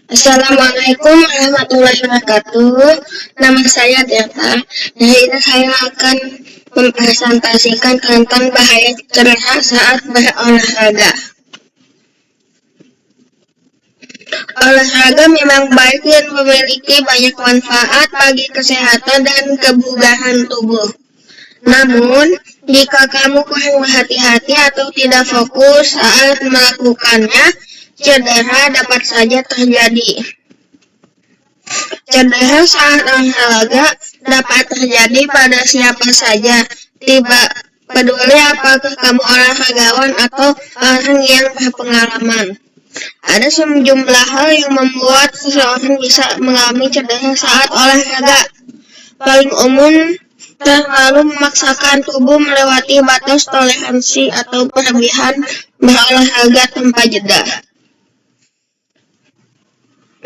Assalamualaikum warahmatullahi wabarakatuh. Nama saya Delta. Jadi saya akan mempresentasikan tentang bahaya cedera saat berolahraga. Olahraga memang baik dan memiliki banyak manfaat bagi kesehatan dan kebugaran tubuh. Namun, jika kamu kurang berhati-hati atau tidak fokus saat melakukannya, cedera dapat saja terjadi. Cedera saat olahraga dapat terjadi pada siapa saja, tidak peduli apakah kamu olahragawan atau orang yang berpengalaman. Ada sejumlah hal yang membuat seseorang bisa mengalami cedera saat olahraga. Paling umum, terlalu memaksakan tubuh melewati batas toleransi atau berlebihan berolahraga tanpa jeda.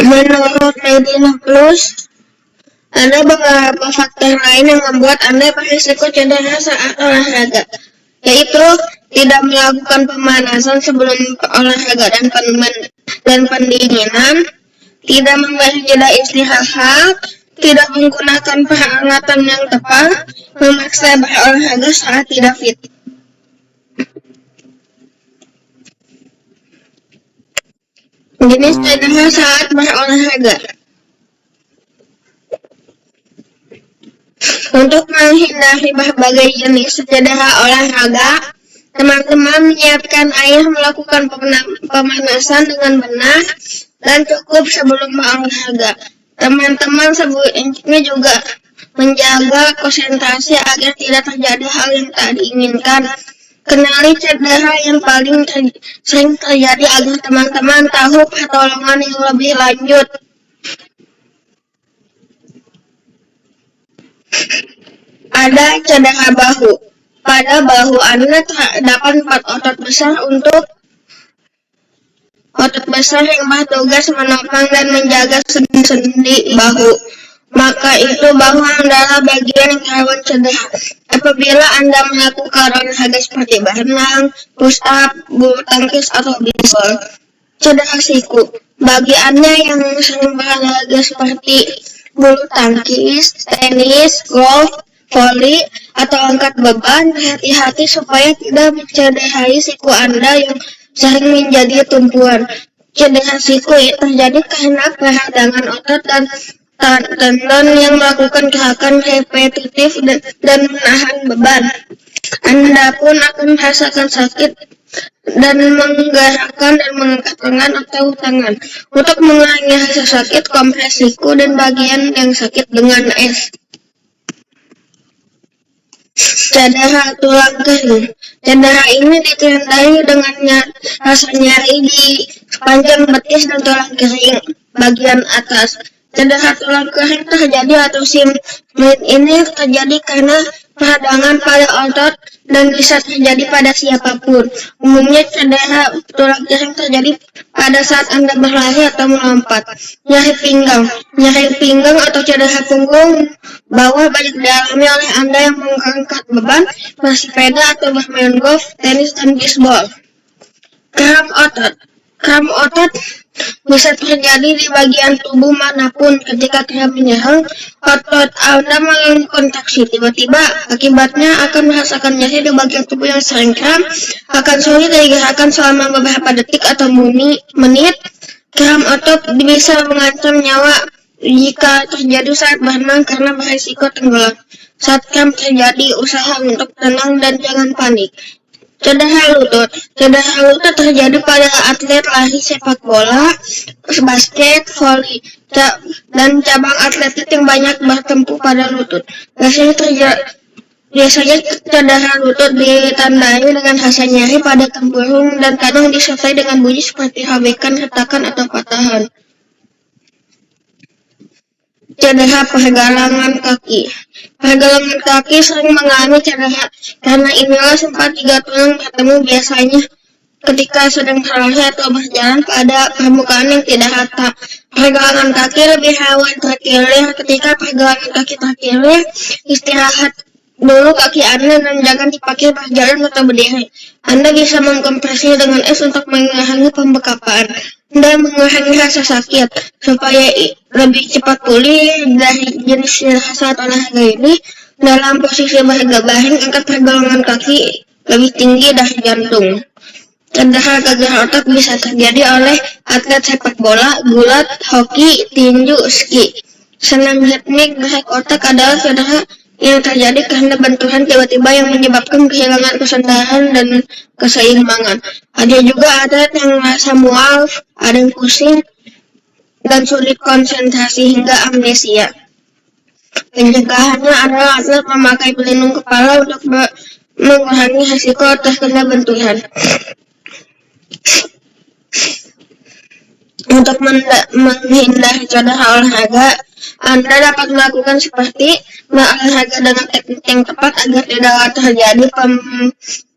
Menurut Medina Plus, ada beberapa faktor lain yang membuat Anda berisiko cedera saat olahraga, yaitu tidak melakukan pemanasan sebelum olahraga dan pendinginan, tidak memberi jeda istirahat, tidak menggunakan peralatan yang tepat, memaksa berolahraga saat tidak fit. Jenis cedera saat berolahraga. Untuk menghindari berbagai jenis cedera olahraga, teman-teman menyiapkan air, melakukan pemanasan dengan benar dan cukup sebelum berolahraga. Teman-teman sebaiknya juga menjaga konsentrasi agar tidak terjadi hal yang tak diinginkan. Kenali cedera yang paling sering terjadi agar teman-teman tahu pertolongan yang lebih lanjut. Ada cedera bahu. Pada bahu Anda terdapat 4 otot besar yang bertugas menopang dan menjaga sendi-sendi bahu. Maka itu bahu adalah bagian yang rawan cedera. Apabila Anda melakukan olahraga seperti berenang, push up, bulu tangkis atau baseball. Cedera siku. Bagi Anda yang sering berolahraga seperti bulu tangkis, tenis, golf, voli, atau angkat beban, hati-hati supaya tidak mencederai siku Anda yang sering menjadi tumpuan. Cedera siku terjadi karena peradangan otot dan tendon yang melakukan gerakan repetitif dan menahan beban. Anda pun akan merasakan sakit dan menggerakkan dan mengangkat tangan atau tangan. Untuk mengurangi rasa sakit, kompres siku dan bagian yang sakit dengan es. Cedera tulang kering. Cedera ini ditandai dengan rasa nyeri di sepanjang betis dan tulang kering bagian atas. Cedera tulang kering terjadi atau simplit ini terjadi karena peradangan pada otot dan bisa terjadi pada siapapun. Umumnya cedera tulang kering terjadi pada saat Anda berlari atau melompat. Nyeri pinggang atau cedera punggung bawah banyak dialami oleh Anda yang mengangkat beban, bersepeda atau bermain golf, tenis, dan baseball. Kram otot bisa terjadi di bagian tubuh manapun. Ketika kram menyerang, otot Anda mengalami kontraksi tiba-tiba. Akibatnya akan merasakan nyeri di bagian tubuh yang sering kram, akan sulit digerakkan selama beberapa detik atau menit. Kram otot bisa mengancam nyawa jika terjadi saat berenang karena berisiko tenggelam. Saat kram terjadi, usaha untuk tenang dan jangan panik. Cedera lutut. Cedera lutut terjadi pada atlet lari sepak bola, basket, voli, dan cabang atletik yang banyak bertumpu pada lutut. Biasanya cedera lutut ditandai dengan rasa nyeri pada tempurung dan kadang disertai dengan bunyi seperti robekan, retakan, atau patahan. Cedera pergelangan kaki. Pergelangan kaki sering mengalami cedera karena inilah tempat 3 tulang bertemu, biasanya ketika sedang berlari atau berjalan pada permukaan yang tidak rata. Pergelangan kaki lebih rawan terkilir. Ketika pergelangan kaki terkilir, istirahat dulu kaki Anda dan jangan dipakai berjalan atau berdiri. Anda bisa mengkompresinya dengan es untuk mengurangi pembekapan dan mengurangi rasa sakit. Supaya lebih cepat pulih dari jenis saat olahraga ini, dalam posisi berjaga baring, angkat pergelangan kaki lebih tinggi dari jantung. Cedera gagal otot bisa terjadi oleh atlet sepak bola, gulat, hoki, tinju, ski. Senam ritmik gerak otak adalah cedera yang terjadi karena benturan tiba-tiba yang menyebabkan kehilangan kesadaran dan keseimbangan. Ada juga atlet yang merasa mual, ada yang pusing, dan sulit konsentrasi hingga amnesia. Pencegahannya adalah atlet memakai pelindung kepala untuk mengurangi risiko terkena benturan. Untuk menghindari cedera olahraga, Anda dapat melakukan seperti berolahraga dengan teknik yang tepat agar tidak terjadi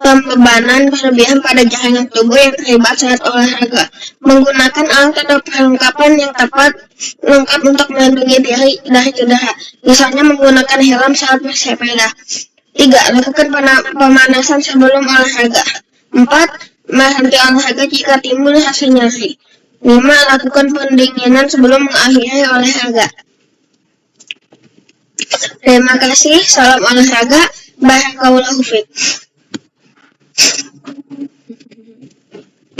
pembebanan berlebihan pada jaringan tubuh yang terlibat saat olahraga. Menggunakan alat atau perlengkapan yang tepat lengkap untuk melindungi diri dari cedera, misalnya menggunakan helm saat bersepeda. 3. Lakukan pemanasan sebelum olahraga. 4. Berhenti olahraga jika timbul rasa nyeri. 5. Lakukan pendinginan sebelum mengakhiri olahraga. Terima kasih. Salam olahraga. Barakallahu fiik.